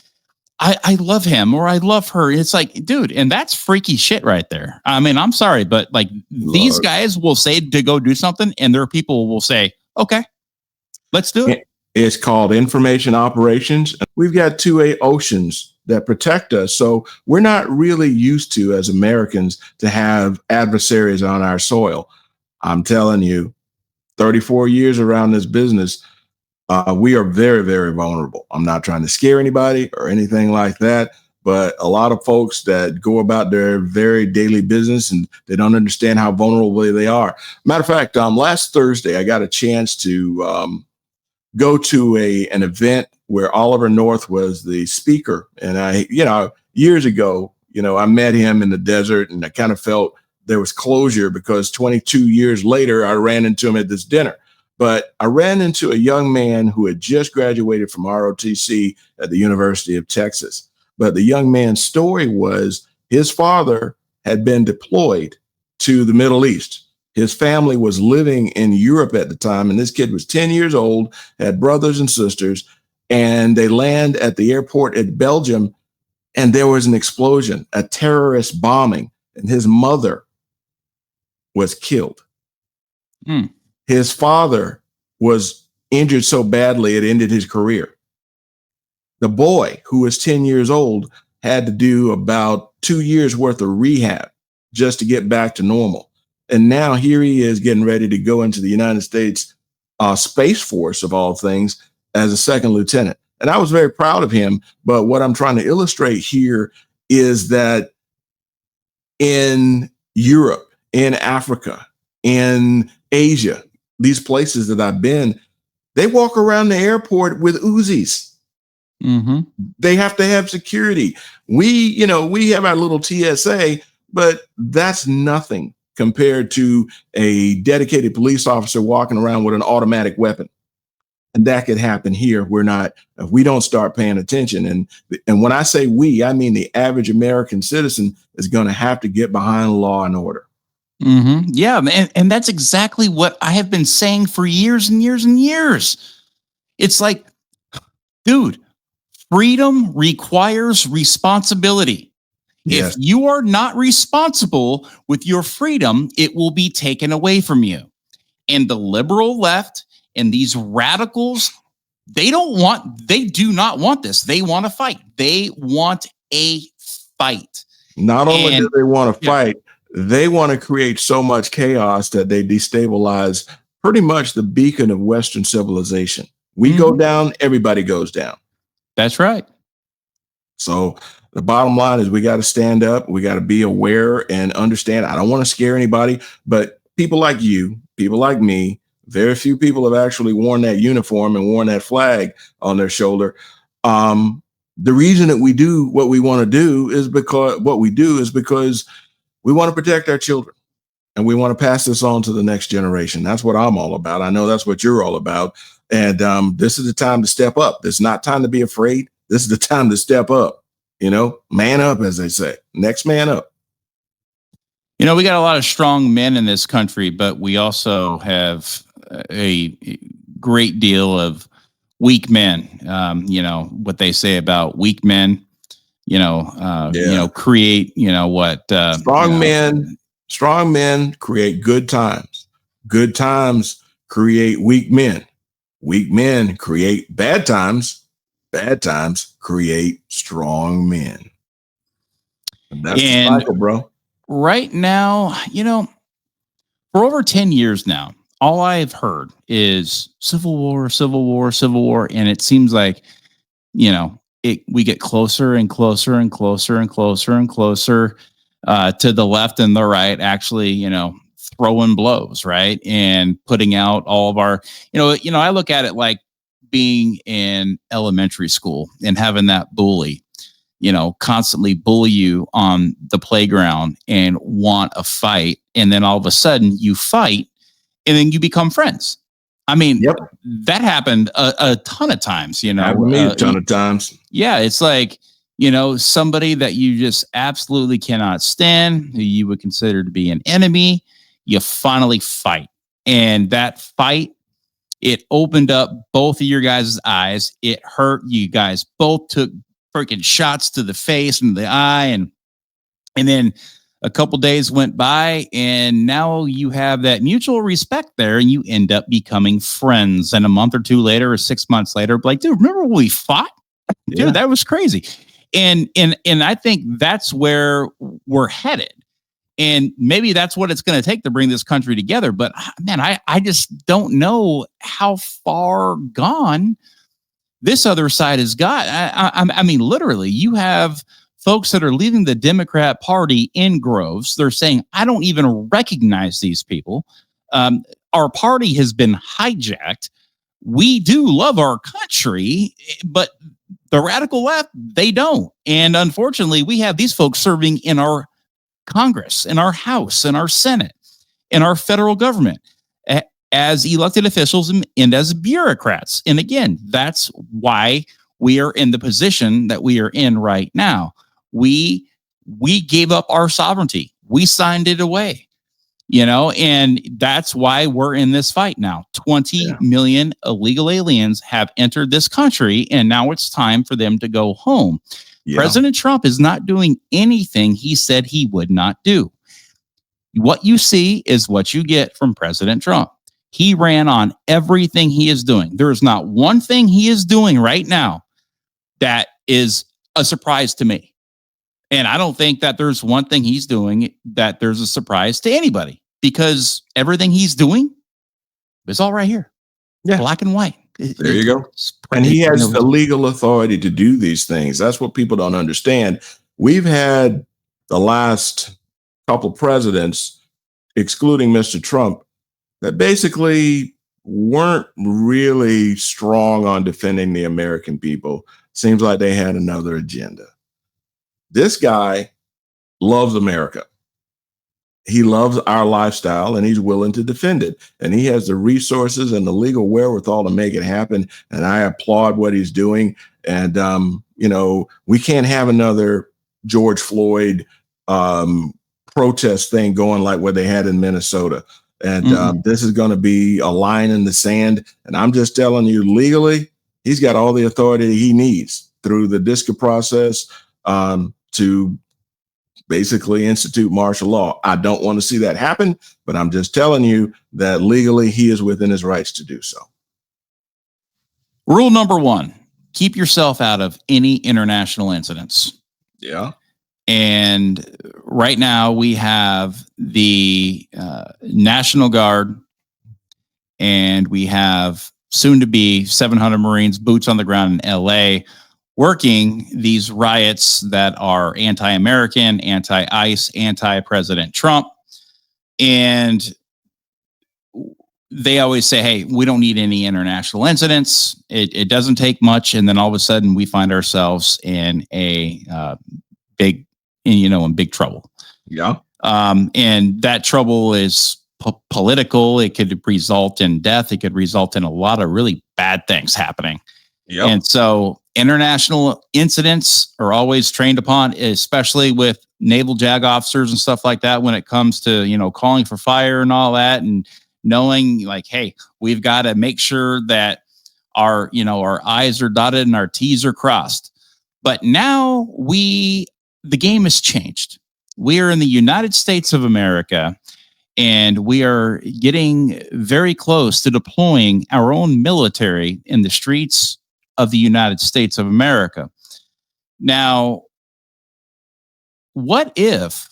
I love him or I love her. It's like, dude, and that's freaky shit right there. I mean, I'm sorry, but like these guys will say to go do something, and their people will say, okay, let's do it. It's called information operations. We've got 2 oceans that protect us. So we're not really used to, as Americans, to have adversaries on our soil. I'm telling you, 34 years around this business, we are very, very vulnerable. I'm not trying to scare anybody or anything like that, but a lot of folks that go about their very daily business and they don't understand how vulnerable they are. Matter of fact, last Thursday, I got a chance to go to an event where Oliver North was the speaker. And I, years ago, I met him in the desert, and I kind of felt there was closure, because 22 years later, I ran into him at this dinner. But I ran into a young man who had just graduated from ROTC at the University of Texas. But the young man's story was his father had been deployed to the Middle East. His family was living in Europe at the time, and this kid was 10 years old, had brothers and sisters, and they land at the airport at Belgium, and there was an explosion, a terrorist bombing, and his mother was killed. His father was injured so badly it ended his career. The boy, who was 10 years old, had to do about 2 years worth of rehab just to get back to normal. And now here he is getting ready to go into the United States Space Force, of all things, as a second lieutenant. And I was very proud of him. But what I'm trying to illustrate here is that in Europe, in Africa, in Asia, these places that I've been, they walk around the airport with Uzis. Mm-hmm. They have to have security. We have our little TSA, but that's nothing compared to a dedicated police officer walking around with an automatic weapon. And that could happen here. If we don't start paying attention. And when I say we, I mean the average American citizen is going to have to get behind law and order. Mm-hmm. Yeah. And that's exactly what I have been saying for years and years and years. It's like, dude, freedom requires responsibility. Yes. If you are not responsible with your freedom, it will be taken away from you. And the liberal left and these radicals, they do not want this. They want to fight. They want a fight. Not only do they want to fight, they want to create so much chaos that they destabilize pretty much the beacon of Western civilization. We go down, everybody goes down. That's right. So the bottom line is we got to stand up. We got to be aware and understand. I don't want to scare anybody, but people like you, people like me, very few people have actually worn that uniform and worn that flag on their shoulder. The reason that we do what we want to do is because we want to protect our children and we want to pass this on to the next generation. That's what I'm all about. I know that's what you're all about. And this is the time to step up. It's not time to be afraid. This is the time to step up, man up, as they say. Next man up. We got a lot of strong men in this country, but we also have a great deal of weak men. What they say about weak men, create, strong men create good times. Good times create weak men. Weak men create bad times. Bad times create strong men. And that's the cycle, bro. Right now, for over 10 years now, all I've heard is civil war, civil war, civil war. And it seems like, we get closer and closer and closer and closer and closer to the left and the right, actually, throwing blows, right? And putting out all of our, I look at it like being in elementary school and having that bully, constantly bully you on the playground and want a fight. And then all of a sudden you fight and then you become friends. I mean, that happened a ton of times, Happened to me a ton of times. Yeah. It's like, somebody that you just absolutely cannot stand, who you would consider to be an enemy, you finally fight. And that fight, it opened up both of your guys' eyes. It hurt. You guys both took freaking shots to the face and the eye. And then a couple days went by and now you have that mutual respect there and you end up becoming friends. And a month or two later or 6 months later, like, dude, remember when we fought? Dude, that was crazy. And I think that's where we're headed. And maybe that's what it's going to take to bring this country together. But man, I just don't know how far gone this other side has got. I mean, literally, you have folks that are leaving the Democrat Party in groves. They're saying, I don't even recognize these people. Our party has been hijacked. We do love our country, but the radical left, they don't. And unfortunately, we have these folks serving in our Congress, in our House, in our Senate, in our federal government as elected officials and as bureaucrats. And again, that's why we are in the position that we are in right now. We gave up our sovereignty. We signed it away, and that's why we're in this fight now. 20 million illegal aliens have entered this country, and now it's time for them to go home. Yeah. President Trump is not doing anything he said he would not do. What you see is what you get from President Trump. He ran on everything he is doing. There is not one thing he is doing right now that is a surprise to me. And I don't think that there's one thing he's doing that there's a surprise to anybody, because everything he's doing is all right here. Yeah. Black and white. There you go. And he has the legal authority to do these things. That's what people don't understand. We've had the last couple presidents, excluding Mr. Trump, that basically weren't really strong on defending the American people. Seems like they had another agenda. This guy loves America. He loves our lifestyle and he's willing to defend it. And he has the resources and the legal wherewithal to make it happen. And I applaud what he's doing. And, we can't have another George Floyd protest thing going like what they had in Minnesota. And this is going to be a line in the sand. And I'm just telling you, legally, he's got all the authority he needs through the DSCA process to basically institute martial law. I don't want to see that happen, but I'm just telling you that legally he is within his rights to do so. Rule number 1, keep yourself out of any international incidents. Yeah. And right now we have the National Guard and we have soon to be 700 Marines, boots on the ground in LA, working these riots that are anti-American, anti-ICE, anti-President Trump. And they always say, hey, we don't need any international incidents. It doesn't take much. And then all of a sudden we find ourselves in a in big trouble. Yeah. And that trouble is political. It could result in death. It could result in a lot of really bad things happening. Yep. And so international incidents are always trained upon, especially with naval JAG officers and stuff like that, when it comes to, calling for fire and all that, and knowing like, hey, we've got to make sure that our I's are dotted and our T's are crossed. But now the game has changed. We are in the United States of America, and we are getting very close to deploying our own military in the streets of the United States of America. Now, what if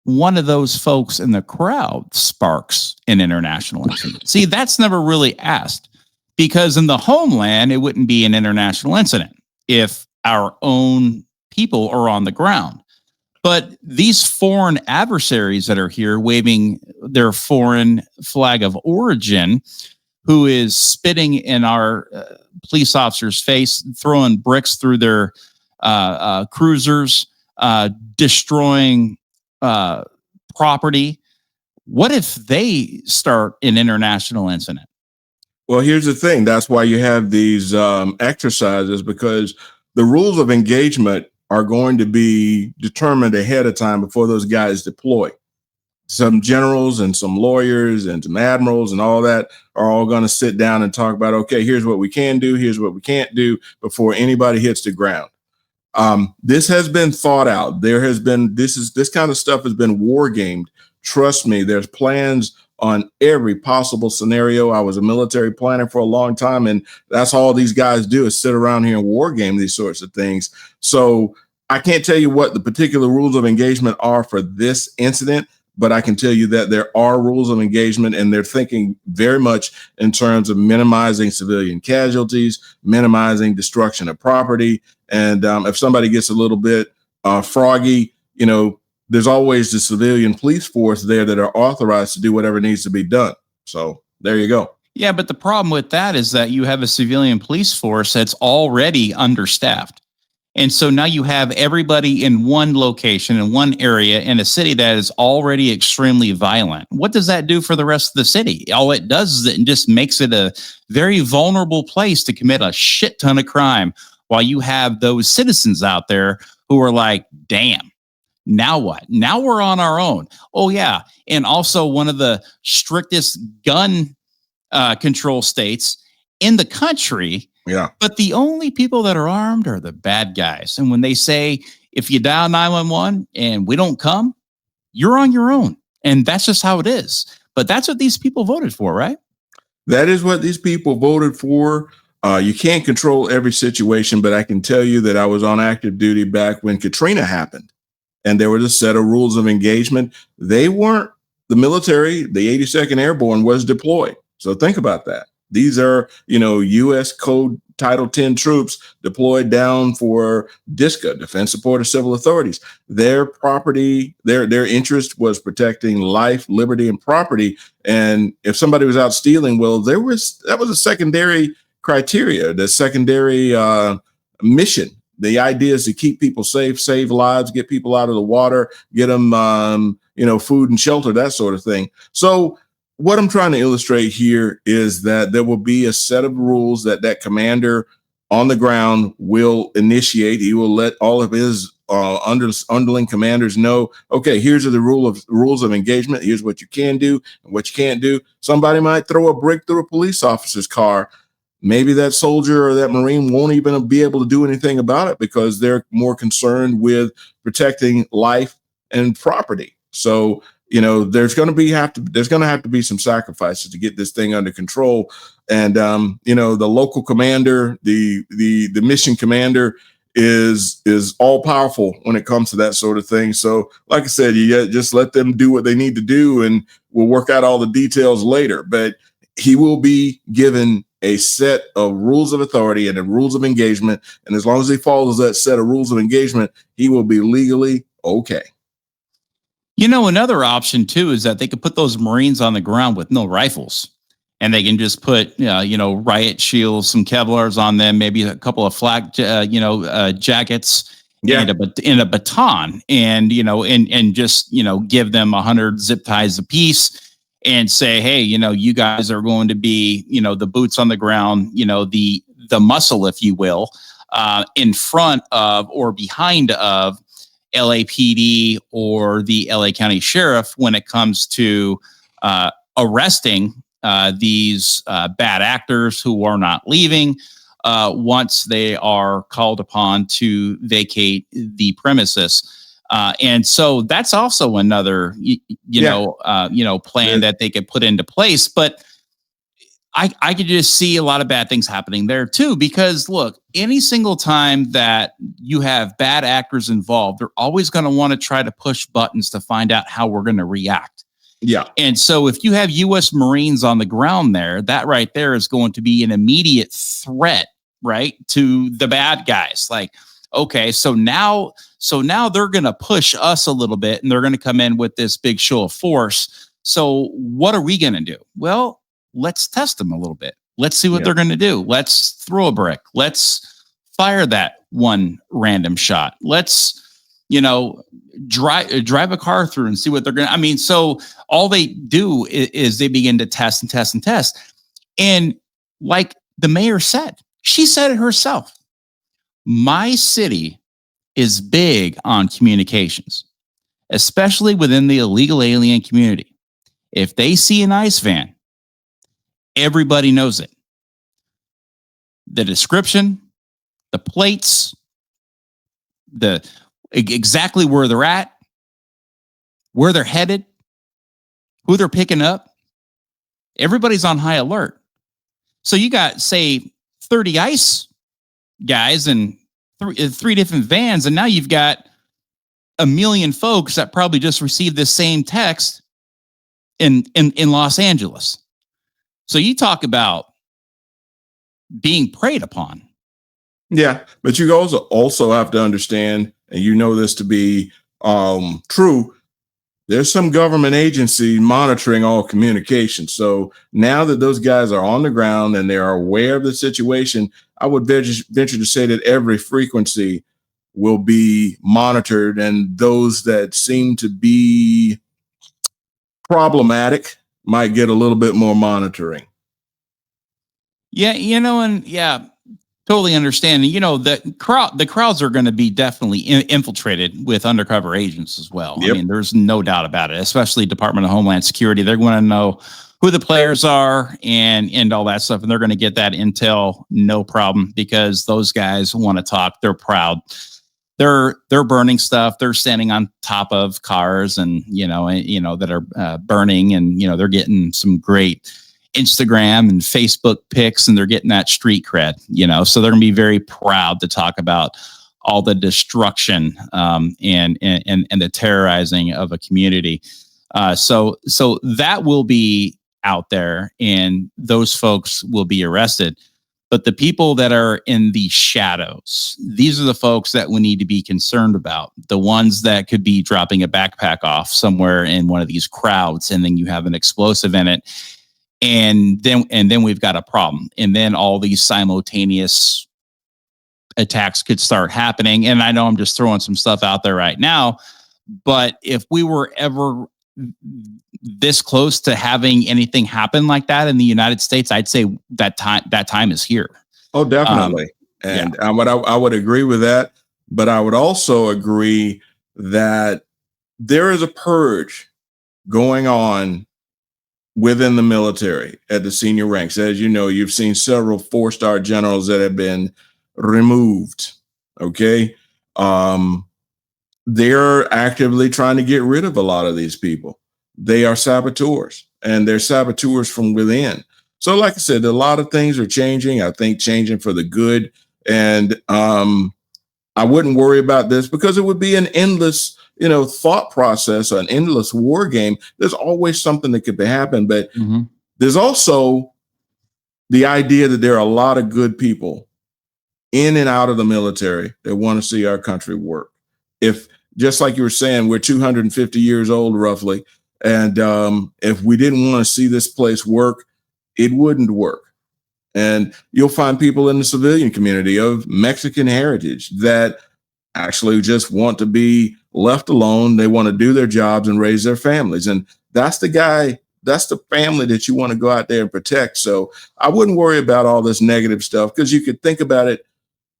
one of those folks in the crowd sparks an international incident? See, that's never really asked, because in the homeland, it wouldn't be an international incident if our own people are on the ground. But these foreign adversaries that are here waving their foreign flag of origin, who is spitting in our police officers' face, throwing bricks through their cruisers, destroying property. What if they start an international incident? Well, here's the thing. That's why you have these exercises, because the rules of engagement are going to be determined ahead of time before those guys deploy. Some generals and some lawyers and some admirals and all that are all going to sit down and talk about, okay, here's what we can do, here's what we can't do before anybody hits the ground. This has been thought out. This kind of stuff has been war gamed. Trust me, there's plans on every possible scenario. I was a military planner for a long time, and that's all these guys do is sit around here and war game these sorts of things. So I can't tell you what the particular rules of engagement are for this incident, but I can tell you that there are rules of engagement, and they're thinking very much in terms of minimizing civilian casualties, minimizing destruction of property. And if somebody gets a little bit froggy, there's always the civilian police force there that are authorized to do whatever needs to be done. So there you go. Yeah, but the problem with that is that you have a civilian police force that's already understaffed. And so now you have everybody in one location, in one area, in a city that is already extremely violent. What does that do for the rest of the city? All it does is it just makes it a very vulnerable place to commit a shit ton of crime, while you have those citizens out there who are like, damn, now what? Now we're on our own. Oh, yeah. And also one of the strictest gun control states in the country. Yeah. But the only people that are armed are the bad guys. And when they say, if you dial 911 and we don't come, you're on your own. And that's just how it is. But that's what these people voted for, right? That is what these people voted for. You can't control every situation, but I can tell you that I was on active duty back when Katrina happened. And there was a set of rules of engagement. They weren't the military. The 82nd Airborne was deployed. So think about that. These are, U.S. Code Title 10 troops deployed down for DSCA, Defense Support of Civil Authorities. Their property, their interest was protecting life, liberty, and property. And if somebody was out stealing, well, that was a secondary criteria, the secondary mission. The idea is to keep people safe, save lives, get people out of the water, get them, food and shelter, that sort of thing. So what I'm trying to illustrate here is that there will be a set of rules that commander on the ground will initiate. He will let all of his underling commanders know, okay, here's the rules of engagement. Here's what you can do and what you can't do. Somebody might throw a brick through a police officer's car. Maybe that soldier or that Marine won't even be able to do anything about it because they're more concerned with protecting life and property. So, there's going to have to be some sacrifices to get this thing under control. And, the local commander, the mission commander is all powerful when it comes to that sort of thing. So like I said, you just let them do what they need to do and we'll work out all the details later. But he will be given a set of rules of authority and the rules of engagement. And as long as he follows that set of rules of engagement, he will be legally okay. Another option too is that they could put those Marines on the ground with no rifles, and they can just put, riot shields, some Kevlars on them, maybe a couple of flak, jackets, and a baton, and just give them 100 zip ties apiece, and say, hey, you guys are going to be, the boots on the ground, the muscle, if you will, in front of or behind of LAPD or the LA County Sheriff when it comes to arresting these bad actors who are not leaving once they are called upon to vacate the premises. And so that's also another, plan that they could put into place. But I could just see a lot of bad things happening there too, because look, any single time that you have bad actors involved, they're always going to want to try to push buttons to find out how we're going to react. Yeah. And so if you have U.S. Marines on the ground there, that right there is going to be an immediate threat, right, to the bad guys. Like, okay, so now they're going to push us a little bit and they're going to come in with this big show of force. So what are we going to do? Well, let's test them a little bit. Let's see what they're going to do. Let's throw a brick. Let's fire that one random shot. Let's, drive a car through and see what they're going to. So all they do is they begin to test and test and test. And like the mayor said, she said it herself. My city is big on communications, especially within the illegal alien community. If they see an ICE van, everybody knows it. The description, the plates, the exactly where they're at, where they're headed, who they're picking up. Everybody's on high alert. So you got, say, 30 ICE guys and three different vans, and now you've got 1 million folks that probably just received this same text in Los Angeles. So you talk about being preyed upon. Yeah, but you also have to understand, and this to be true, there's some government agency monitoring all communication. So now that those guys are on the ground and they are aware of the situation, I would venture to say that every frequency will be monitored, and those that seem to be problematic might get a little bit more monitoring. Yeah, totally understand. The crowds are going to be definitely infiltrated with undercover agents as well. Yep. There's no doubt about it, especially Department of Homeland Security. They're going to know who the players are and all that stuff. And they're going to get that intel, no problem, because those guys want to talk. They're proud. They're burning stuff. They're standing on top of cars and, that are burning, and, they're getting some great Instagram and Facebook pics, and they're getting that street cred, so they're going to be very proud to talk about all the destruction and the terrorizing of a community. So that will be out there, and those folks will be arrested. But the people that are in the shadows, these are the folks that we need to be concerned about. The ones that could be dropping a backpack off somewhere in one of these crowds, and then you have an explosive in it. And then we've got a problem. And then all these simultaneous attacks could start happening. And I know I'm just throwing some stuff out there right now, but if we were ever this close to having anything happen like that in the United States, I'd say that time is here. Oh, definitely. I would agree with that. But I would also agree that there is a purge going on within the military at the senior ranks. As you know, you've seen several 4-star generals that have been removed. Okay. They're actively trying to get rid of a lot of these people. They are saboteurs, and they're saboteurs from within. So like I said, a lot of things are changing. I think changing for the good. And I wouldn't worry about this because it would be an endless, thought process, an endless war game. There's always something that could happen. But there's also the idea that there are a lot of good people in and out of the military that want to see our country work. If, just like you were saying, we're 250 years old roughly, and if we didn't want to see this place work, it wouldn't work. And you'll find people in the civilian community of Mexican heritage that actually just want to be left alone. They want to do their jobs and raise their families. And that's the family that you want to go out there and protect. So I wouldn't worry about all this negative stuff because you could think about it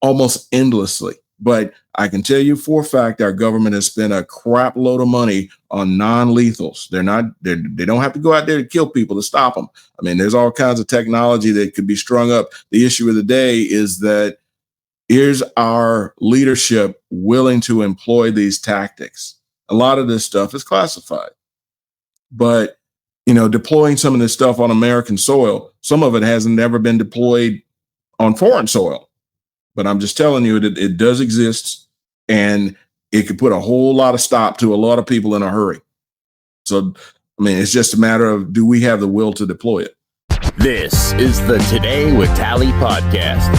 almost endlessly. But I can tell you for a fact, our government has spent a crap load of money on non-lethals. They don't have to go out there to kill people to stop them. I mean, there's all kinds of technology that could be strung up. The issue of the day is that is our leadership willing to employ these tactics? A lot of this stuff is classified, but deploying some of this stuff on American soil, some of it hasn't ever been deployed on foreign soil. But I'm just telling you that it does exist, and it could put a whole lot of stop to a lot of people in a hurry. So, I mean, it's just a matter of, do we have the will to deploy it? This is the Today with Tally podcast.